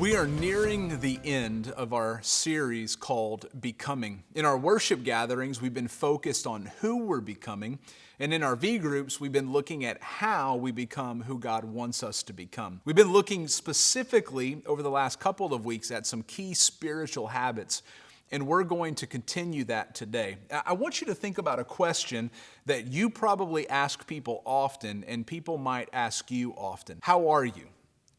We are nearing the end of our series called Becoming. In our worship gatherings, we've been focused on who we're becoming, and in our V groups, we've been looking at how we become who God wants us to become. We've been looking specifically over the last couple of weeks at some key spiritual habits, and we're going to continue that today. I want you to think about a question that you probably ask people often, and people might ask you often. How are you?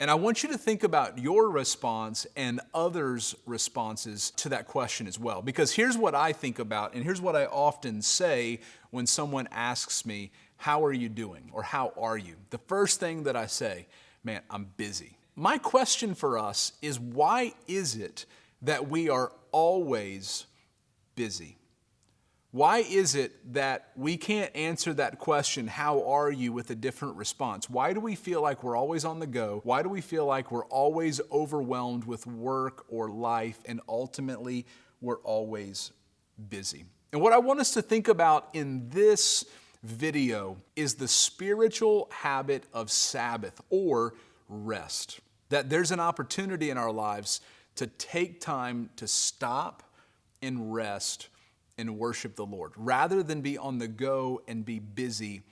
And I want you to think about your response and others' responses to that question as well. Because here's what I think about, and here's what I often say when someone asks me, how are you doing? Or how are you? The first thing that I say, man, I'm busy. My question for us is, why is it that we are always busy? Why is it that we can't answer that question, how are you, with a different response? Why do we feel like we're always on the go? Why do we feel like we're always overwhelmed with work or life, and ultimately we're always busy? And what I want us to think about in this video is the spiritual habit of Sabbath, or rest. That there's an opportunity in our lives to take time to stop and rest and worship the Lord, rather than be on the go and be busy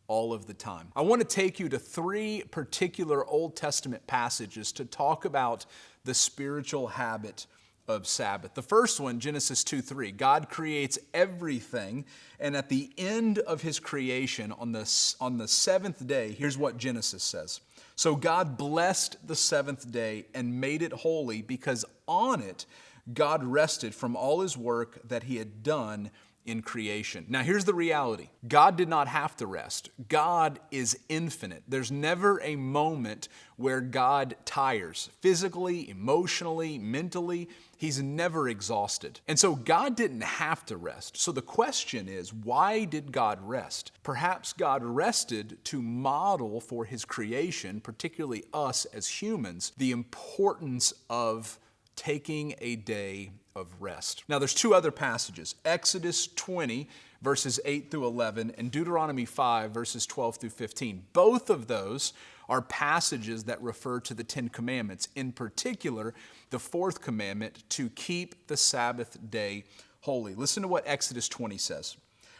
all of the time. I want to take you to three particular Old Testament passages to talk about the spiritual habit of Sabbath. The first one, Genesis 2:3. God creates everything, and at the end of His creation, on the seventh day, here's what Genesis says. So God blessed the seventh day and made it holy, because on it God rested from all His work that He had done in creation. Now here's the reality. God did not have to rest. God is infinite. There's never a moment where God tires. Physically, emotionally, mentally, He's never exhausted. And so God didn't have to rest. So the question is, why did God rest? Perhaps God rested to model for His creation, particularly us as humans, the importance of taking a day of rest. Now there's two other passages, Exodus 20, verses 8 through 11, and Deuteronomy 5, verses 12 through 15. Both of those are passages that refer to the Ten Commandments, in particular, the fourth commandment, to keep the Sabbath day holy. Listen to what Exodus 20 says.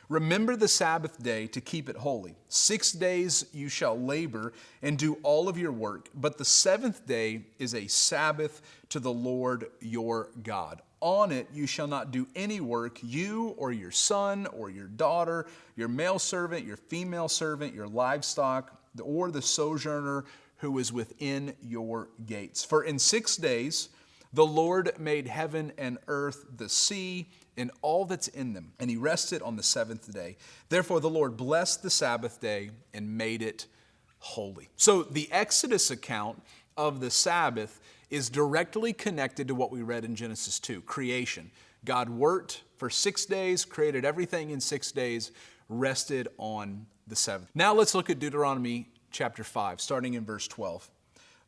Remember the Sabbath day to keep it holy. 6 days you shall labor and do all of your work, but the seventh day is a Sabbath to the Lord your God. On it you shall not do any work, you or your son or your daughter, your male servant, your female servant, your livestock, or the sojourner who is within your gates. For in 6 days the Lord made heaven and earth, the sea, and all that's in them, and He rested on the seventh day. Therefore the Lord blessed the Sabbath day and made it holy. So the Exodus account of the Sabbath is directly connected to what we read in Genesis 2, creation. God worked for 6 days, created everything in 6 days, rested on the seventh. Now let's look at Deuteronomy chapter 5, starting in verse 12.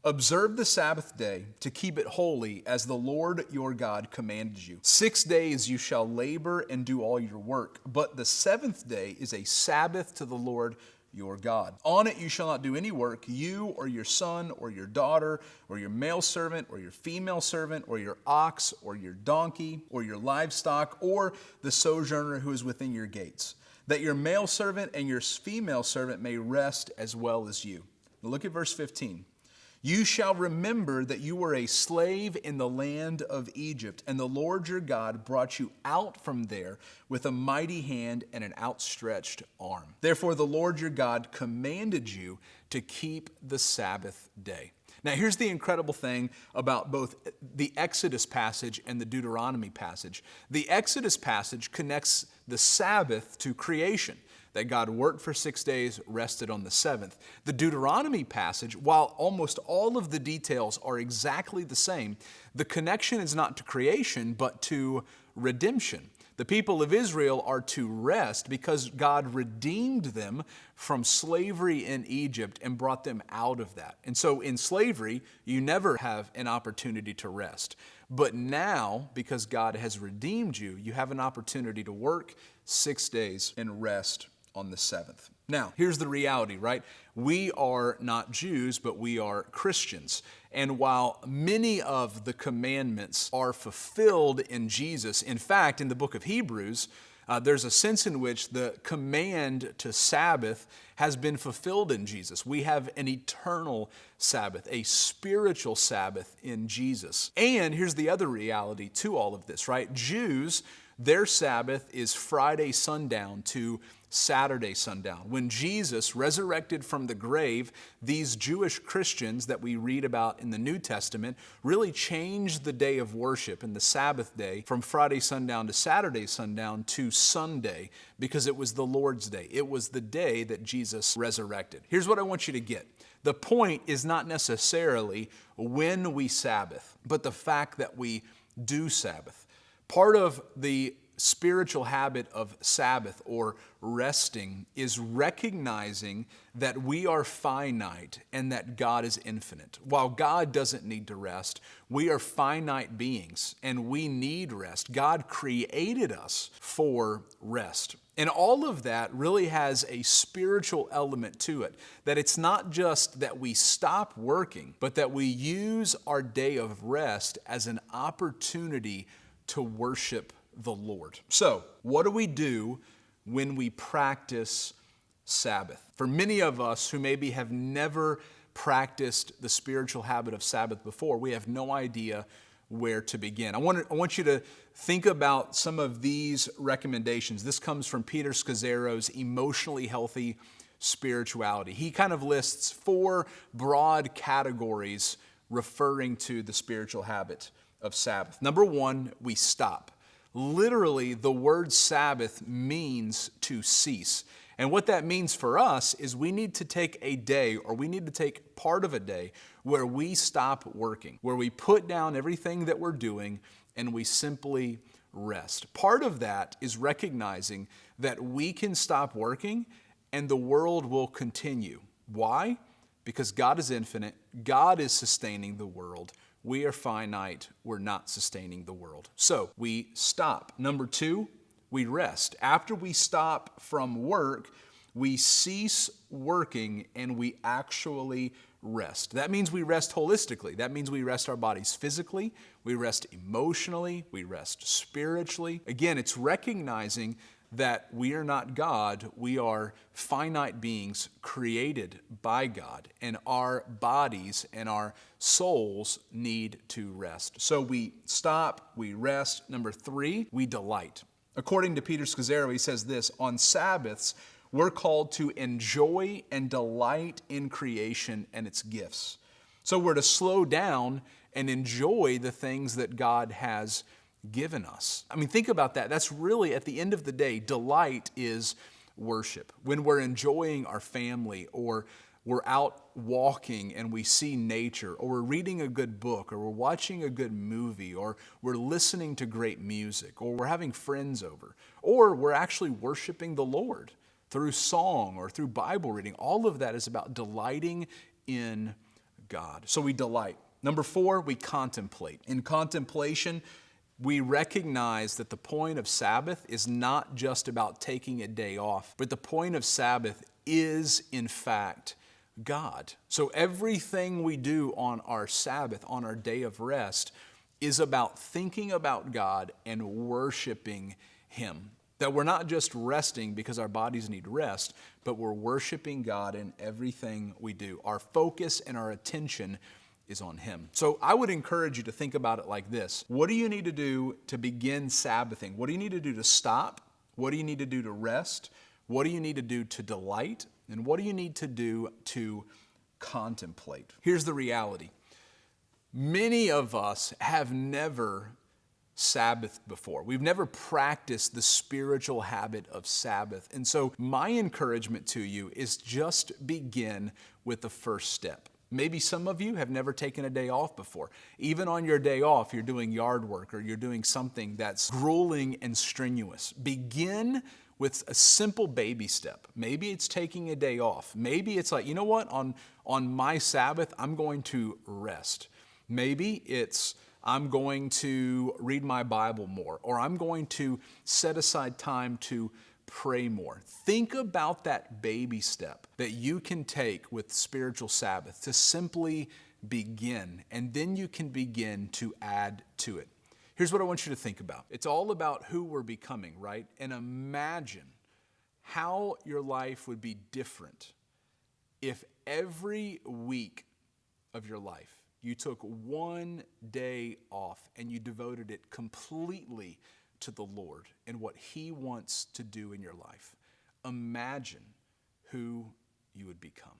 Observe the Sabbath day to keep it holy, as the Lord your God commanded you. 6 days you shall labor and do all your work, but the seventh day is a Sabbath to the Lord your God. On it you shall not do any work, you or your son or your daughter or your male servant or your female servant or your ox or your donkey or your livestock or the sojourner who is within your gates, that your male servant and your female servant may rest as well as you. Now look at verse 15. You shall remember that you were a slave in the land of Egypt, and the Lord your God brought you out from there with a mighty hand and an outstretched arm. Therefore the Lord your God commanded you to keep the Sabbath day. Now here's the incredible thing about both the Exodus passage and the Deuteronomy passage. The Exodus passage connects the Sabbath to creation, that God worked for 6 days, rested on the seventh. The Deuteronomy passage, while almost all of the details are exactly the same, the connection is not to creation, but to redemption. The people of Israel are to rest because God redeemed them from slavery in Egypt and brought them out of that. And so in slavery, you never have an opportunity to rest. But now, because God has redeemed you, you have an opportunity to work 6 days and rest on the seventh. Now, here's the reality, right? We are not Jews, but we are Christians. And while many of the commandments are fulfilled in Jesus, in fact, in the book of Hebrews, there's a sense in which the command to Sabbath has been fulfilled in Jesus. We have an eternal Sabbath, a spiritual Sabbath in Jesus. And here's the other reality to all of this, right? Jews, their Sabbath is Friday sundown to Saturday sundown. When Jesus resurrected from the grave, these Jewish Christians that we read about in the New Testament really changed the day of worship and the Sabbath day from Friday sundown to Saturday sundown to Sunday because it was the Lord's day. It was the day that Jesus resurrected. Here's what I want you to get. The point is not necessarily when we Sabbath, but the fact that we do Sabbath. Part of the spiritual habit of Sabbath or resting is recognizing that we are finite and that God is infinite. While God doesn't need to rest, we are finite beings and we need rest. God created us for rest. And all of that really has a spiritual element to it, that it's not just that we stop working, but that we use our day of rest as an opportunity to worship the Lord. So, what do we do when we practice Sabbath? For many of us who maybe have never practiced the spiritual habit of Sabbath before, we have no idea where to begin. I want you to think about some of these recommendations. This comes from Peter Scazzero's Emotionally Healthy Spirituality. He kind of lists 4 broad categories referring to the spiritual habit of Sabbath. Number 1, we stop. Literally, the word Sabbath means to cease. And what that means for us is we need to take a day, or we need to take part of a day where we stop working, where we put down everything that we're doing and we simply rest. Part of that is recognizing that we can stop working and the world will continue. Why? Because God is infinite. God is sustaining the world. We are finite. We're not sustaining the world. So we stop. Number 2, we rest. After we stop from work, we cease working and we actually rest. That means we rest holistically. That means we rest our bodies physically, we rest emotionally, we rest spiritually. Again, it's recognizing that we are not God, we are finite beings created by God, and our bodies and our souls need to rest. So we stop, we rest. Number 3, we delight. According to Peter Scazzero, he says this: on Sabbaths, we're called to enjoy and delight in creation and its gifts. So we're to slow down and enjoy the things that God has given us. I mean, think about that. That's really, at the end of the day, delight is worship. When we're enjoying our family, or we're out walking and we see nature, or we're reading a good book, or we're watching a good movie, or we're listening to great music, or we're having friends over, or we're actually worshiping the Lord through song or through Bible reading. All of that is about delighting in God. So we delight. Number 4, we contemplate. In contemplation, we recognize that the point of Sabbath is not just about taking a day off, but the point of Sabbath is, in fact, God. So everything we do on our Sabbath, on our day of rest, is about thinking about God and worshiping Him. That we're not just resting because our bodies need rest, but we're worshiping God in everything we do. Our focus and our attention is on Him. So I would encourage you to think about it like this. What do you need to do to begin Sabbathing? What do you need to do to stop? What do you need to do to rest? What do you need to do to delight? And what do you need to do to contemplate? Here's the reality. Many of us have never Sabbath before. We've never practiced the spiritual habit of Sabbath. And so my encouragement to you is just begin with the first step. Maybe some of you have never taken a day off before. Even on your day off, you're doing yard work or you're doing something that's grueling and strenuous. Begin with a simple baby step. Maybe it's taking a day off. Maybe it's like, you know what, on my Sabbath, I'm going to rest. Maybe it's I'm going to read my Bible more, or I'm going to set aside time to pray more. Think about that baby step that you can take with spiritual Sabbath to simply begin, and then you can begin to add to it. Here's what I want you to think about. It's all about who we're becoming, right? And imagine how your life would be different if every week of your life you took one day off and you devoted it completely to the Lord and what He wants to do in your life. Imagine who you would become.